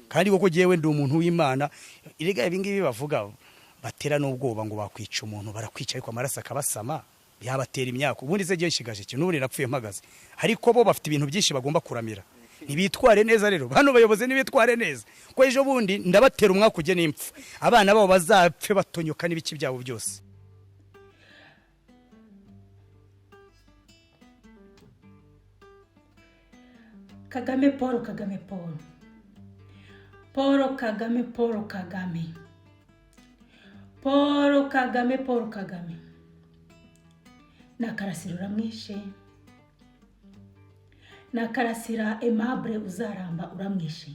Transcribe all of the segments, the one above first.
kandi koko jewe ndi umuntu w'Imana irega ibingibi bavuga batera n'ubwoba ngo bakwica umuntu barakwica ariko amaraso akabasama yabatera imyaka ubundi se giye nshigaje cyo n'ubundi napfuye mpagaze ariko bo bafite ibintu byinshi bagomba kuramira nibitware neza rero hano bayoboze nibitware neza ko ejo bundi ndabatera umwaka uje n'impfu abana babo bazapfe batonyoka n'ibiki byabo byose. Kagame Paul Kagame Paul Paul Kagame Paul Kagame Paul Kagame Paul Kagame Nakarasira uramwishe Nakarasira Aimable Uzaramba uramwishe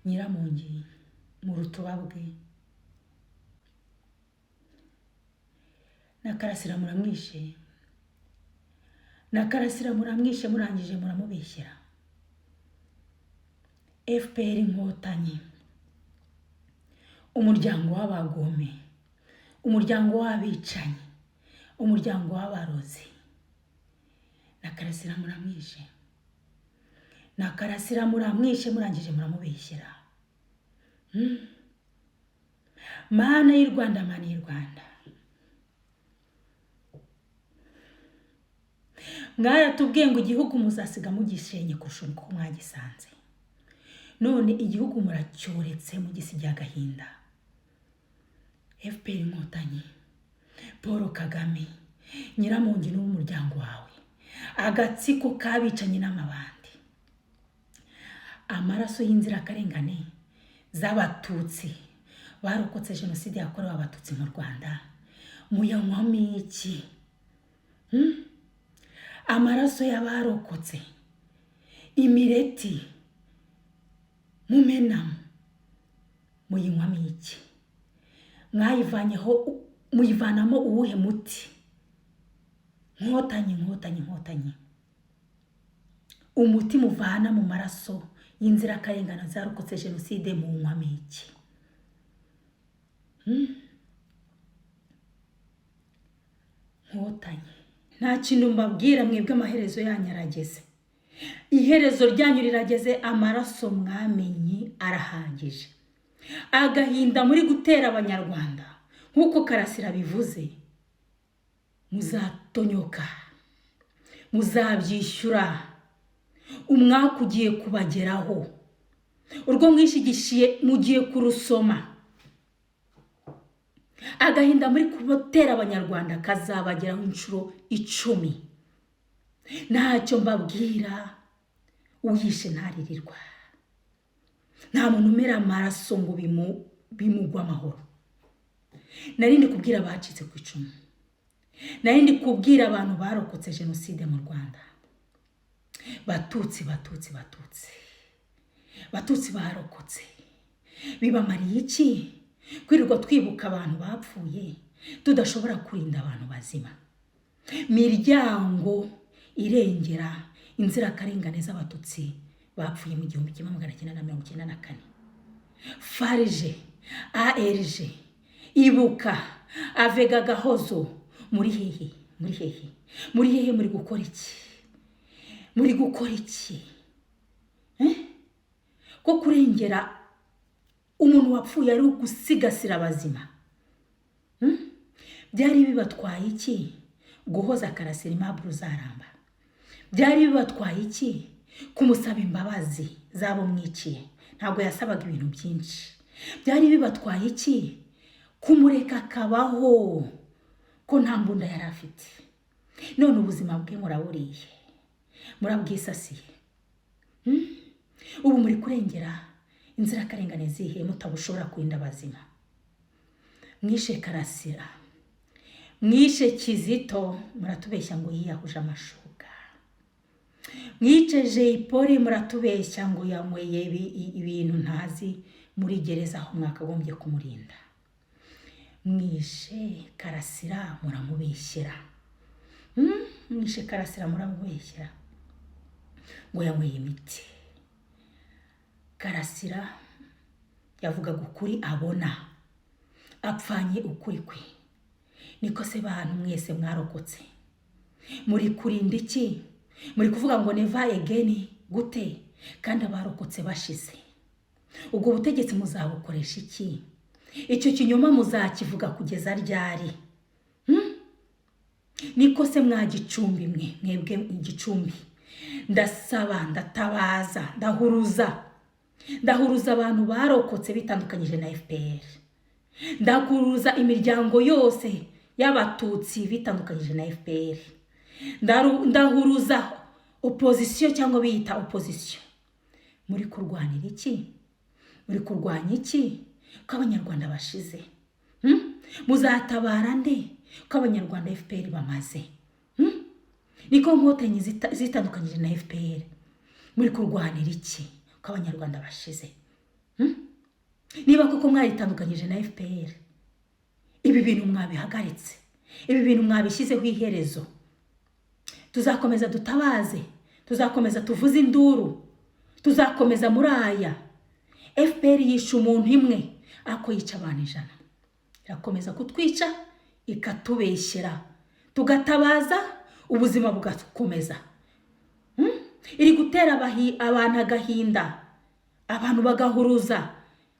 Nyiramongi mu rutuba bwe Nakarasira muramwishe Nakarasira muramwishe murangije muramubeshyera FPR Inkotanyi umuryango w'abagome umuryango w'abicanyi umuryango w'abarozi Nakarasira muramwishe Nakarasira muramwishe murangije muramubeshyera Mana y'u Rwanda Mana y'u Rwanda mwaratubwiye ngo igihugu muzasiga mugishenye kurusha uko mwagisanze none igihugu muracyoretse mugisiga agahinda FPR Inkotanyi Paul Kagame Nyiramongi n'umuryango wawe agatsiko kabicanye n'amabandi amaraso y'inzirakarengane z'abatutsi barokotse jenoside yakorewe abatutsi mu Rwanda muyanywamo iki amaraso y'abarokotse imireti mumenamo muyinywamo iki mwayivanyeho muyivanamo uwuhe muti nkotanyi umuti muvana mu maraso y'inzirakarengane zarokotse jenoside mu nywamo iki nkotanyi nta kintu mbabwira mwebwe amaherezo yanyu arageze iherezo ryanyu rirageze amaraso mwamenye arahagije agahinda muri gutera abanyarwanda nkuko Karasira bivuze muzatonyoka muzabyishyura umwaka ugiye kubageraho urwo mwishigishiye mugiye kurusoma agahinda muri kubotera abanyarwanda kazabageraho inshuro 10 ntacyo mbabwira uyishe ntaririrwa nta muntu umera amaraso ngo bimugwa amahoro narindi kubwira abacitse ku icumu narindi kubwira abantu barokotse jenoside mu Rwanda batutsi barokotse bibamariye iki kwirirwa twibuka abantu bapfuye tudashobora kurinda abantu bazima miryango irengera inzirakarengane z'abatutsi bapfuye mu 1994 FARG ARG Ibuka Avega Gahozo muri hehe muri gukora iki ko kurengera umuntu wapfuye ari gusigasira abazima byari bibatwaye iki guhoza Karasira Aimable Uzaramba byari bibatwaye iki kumusaba imbabazi zabo mwiciye ntabwo yasabaga ibintu byinshi byari bibatwaye iki kumureka kabaho ko nta mbunda yari afite none ubuzima bwe muraburiye murabwisasiye ubu muri kurengera inzirakarengane zihe mutabushobora kurinda abazima mwishe Karasira mwishe Kizito muratubeshya ngo yiyahuje amashuka mwice Jay Polly muratubeshya ngo yanyweye ibintu ntazi muri gereza aho mwakagombye kumurinda mwishe Karasira muramubeshyera mwishe Karasira muramubeshyera ngo yanyweye imiti Karasira yavugaga ukuri abona apfanye ukuri kwe niko se bantu mwese mwarokotse muri kurinda iki muri kuvuga ngo never again gute kandi abarokotse bashize. Ubwo butegetsi muzabukoresha iki? Icyo kinyoma muzakivuga kugeza ryari? Niko se mwagicumbi mwebwe igicumbi. Ndasaba, ndatabaza, ndahuruza abantu barokotse bitandukanyije na FPR. Ndahuruza imiryango yose y'abatutsi bitandukanyije na FPR. Ndahuruza opposition cyangwa biyita opposition. Muri kurwanira iki? Muri kurwanya iki? Ko abanyarwanda bashize. Muzatabara nde ko abanyarwanda FPR bamaze? Niko Nkotanyi zitandukanyije na FPR. Muri kurwanira iki ko abanyarwanda bashize? Niba koko mwayitandukanyije na FPR, ibi bintu mwabihagaritse, ibi bintu mwabishyizeho iherezo, tuzakomeza dutabaze, tuzakomeza tuvuze induru, tuzakomeza muraya. FPR yishe umuntu imwe ako yica abantu 100. Irakomeza kutwica, ikatubeshyera, tugatabaza, ubuzima bugakomeza. Iri gutera abantu agahinda, abantu bagahuruza,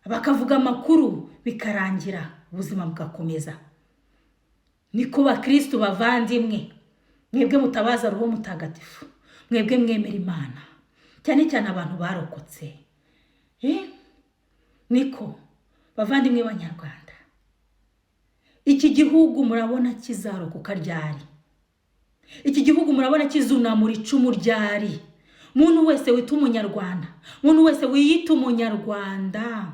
bakavuga amakuru bikarangira, ubuzima bugakomeza. Niko bakristo bavandimwe, mwebwe mutabaza Roho Mutagatifu, mwebwe mwemera Imana, cyane cyane abantu barokotse. Niko bavandimwe b'Abanyarwanda, iki gihugu murabona kizarokoka ryari? Iki gihugu murabona kizunamura icumu ryari? Muntu wese wita umunyarwanda, muntu wese wiyita umunyarwanda,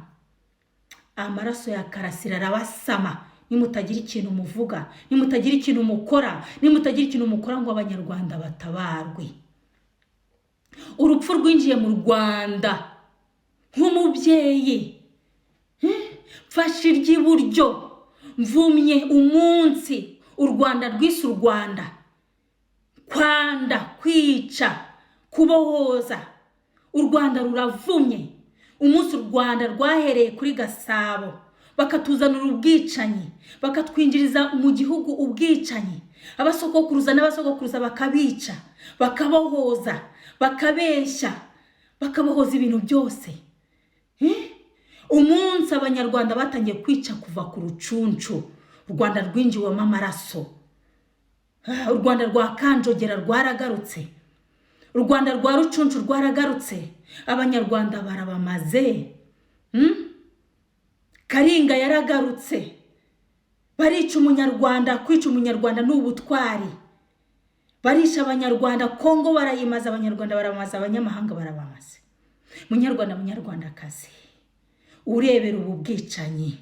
amaraso ya Karasira arabasama. Nimutagira ikintu muvuga, nimutagira ikintu mukora, nimutagira ikintu mukora ngo abanyarwanda batabarwe. Urupfu rwinjiye mu Rwanda nk'umubyeyi. Mfashe iry'iburyo, mvumye umunsi u Rwanda rwise u Rwanda. Kwanda, kwica, kubohoza. U Rwanda ruravumye. Umunsi u Rwanda rwahereye kuri Gasabo, bakatuzanira ubwicanyi, bakatwinjiriza mu gihugu ubwicanyi. Abasogokuruza n'abasogokuruza bakabica, bakabohoza, bakabeshya, bakabohoza ibintu byose. Umunsi abanyarwanda batangiye kwica kuva ku rucuncu, u Rwanda rwinjiwemo amaraso. U Rwanda rwa Kanjogera rwaragarutse, u Rwanda rwa Rucuncu rwaragarutse, abanyarwanda barabamaze. Karinga yaragarutse, barica umunyarwanda. Kwica umunyarwanda n'ubutwari. Barisha abanyarwanda, Kongo barayimaza, abanyarwanda baramaza, abanyamahanga barabamaze. Munyarwanda, munyarwandakazi, urebera ubu bwicanyi,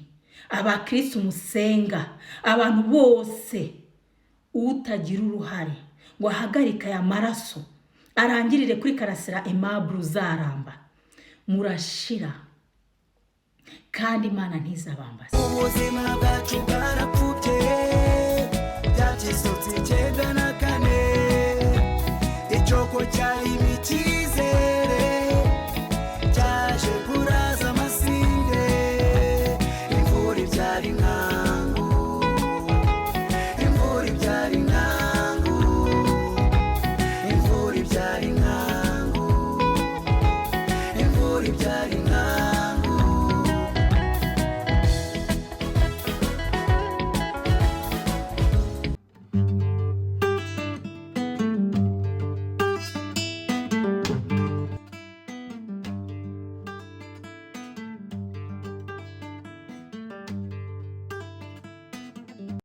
abakristo musenga, abantu bose, utagira uruhare ngo ahagarika aya maraso arangirire kuri Karasira Aimable Uzaramba, murashira kandi Imana ntizabambaza. Ubuzima bwacu bwarapfubye, byakisotse 94. Icyoko cyari icyizere, cyaje kuraza amasinde. Imvura ibyara inkangu, imvura ibyara inkangu, imvura ibyara inkangu, imvura ibyara inkangu.